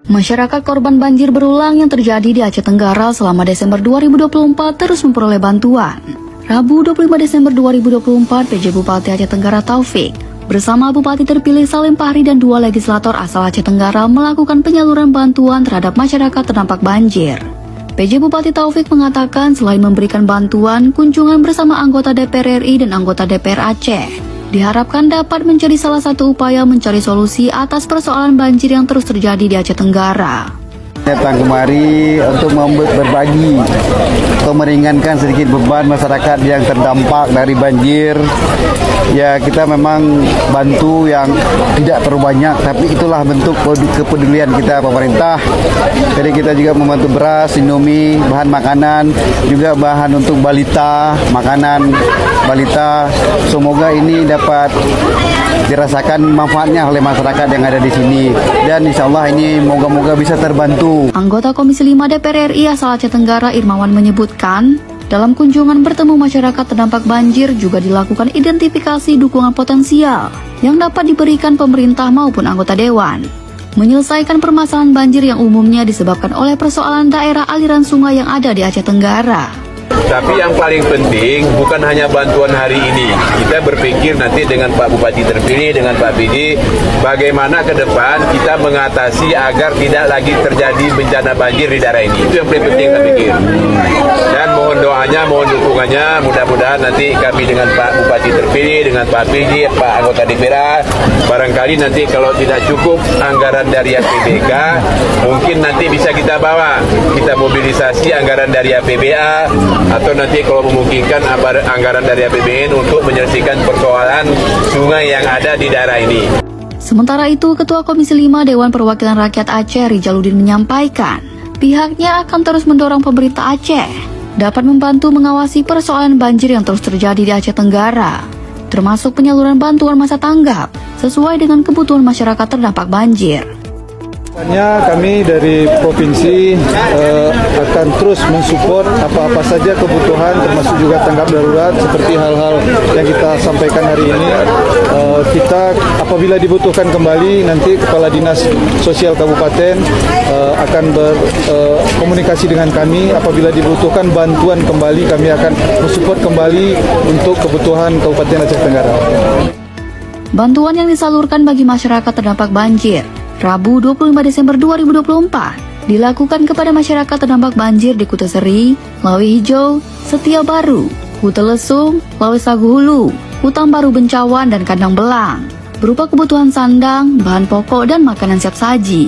Masyarakat korban banjir berulang yang terjadi di Aceh Tenggara selama Desember 2024 terus memperoleh bantuan. Rabu 25 Desember 2024, PJ Bupati Aceh Tenggara Taufik bersama Bupati terpilih Salim Fahri dan 2 legislator asal Aceh Tenggara melakukan penyaluran bantuan terhadap masyarakat terdampak banjir. PJ Bupati Taufik mengatakan selain memberikan bantuan, kunjungan bersama anggota DPR RI dan anggota DPR Aceh diharapkan dapat menjadi salah satu upaya mencari solusi atas persoalan banjir yang terus terjadi di Aceh Tenggara. Datang kemari untuk berbagi atau meringankan sedikit beban masyarakat yang terdampak dari banjir. Ya, kita memang bantu yang tidak terlalu banyak, tapi itulah bentuk kepedulian kita pemerintah. Jadi kita juga membantu beras, Indomie, bahan makanan, juga bahan untuk balita, makanan balita. Semoga ini dapat dirasakan manfaatnya oleh masyarakat yang ada di sini, dan insya Allah ini moga-moga bisa terbantu. Anggota Komisi 5 DPR RI asal Aceh Tenggara Irmawan menyebutkan, dalam kunjungan bertemu masyarakat terdampak banjir juga dilakukan identifikasi dukungan potensial yang dapat diberikan pemerintah maupun anggota dewan. Menyelesaikan permasalahan banjir yang umumnya disebabkan oleh persoalan daerah aliran sungai yang ada di Aceh Tenggara. Tapi yang paling penting bukan hanya bantuan hari ini. Kita berpikir nanti dengan Pak Bupati terpilih, dengan Pak PD, bagaimana ke depan kita mengatasi agar tidak lagi terjadi bencana banjir di daerah ini. Itu yang paling penting saya pikir. Dan mohon doanya, mohon dukungannya, mudah-mudahan nanti kami dengan Pak Bupati terpilih, dengan Pak PD, Pak anggota DPR, barangkali nanti kalau tidak cukup anggaran dari APBK, mungkin nanti bisa kita bawa, kita mobilisasi anggaran dari APBA, atau nanti kalau memungkinkan anggaran dari APBN untuk menyelesaikan persoalan sungai yang ada di daerah ini. Sementara itu, Ketua Komisi 5 Dewan Perwakilan Rakyat Aceh Rijaluddin menyampaikan, pihaknya akan terus mendorong pemerintah Aceh dapat membantu mengawasi persoalan banjir yang terus terjadi di Aceh Tenggara, termasuk penyaluran bantuan masa tanggap sesuai dengan kebutuhan masyarakat terdampak banjir. Kami dari provinsi akan terus mensupport apa-apa saja kebutuhan, termasuk juga tanggap darurat seperti hal-hal yang kita sampaikan hari ini. Kita apabila dibutuhkan kembali, nanti Kepala Dinas Sosial Kabupaten akan berkomunikasi dengan kami. Apabila dibutuhkan bantuan kembali, kami akan mensupport kembali untuk kebutuhan Kabupaten Aceh Tenggara. Bantuan yang disalurkan bagi masyarakat terdampak banjir Rabu 25 Desember 2024 dilakukan kepada masyarakat terdampak banjir di Kuta Seri, Lawi Hijau, Setia Baru, Kuta Lesung, Lawi Sagu Hulu, Hutan Baru Bencawan, dan Kandang Belang, berupa kebutuhan sandang, bahan pokok, dan makanan siap saji.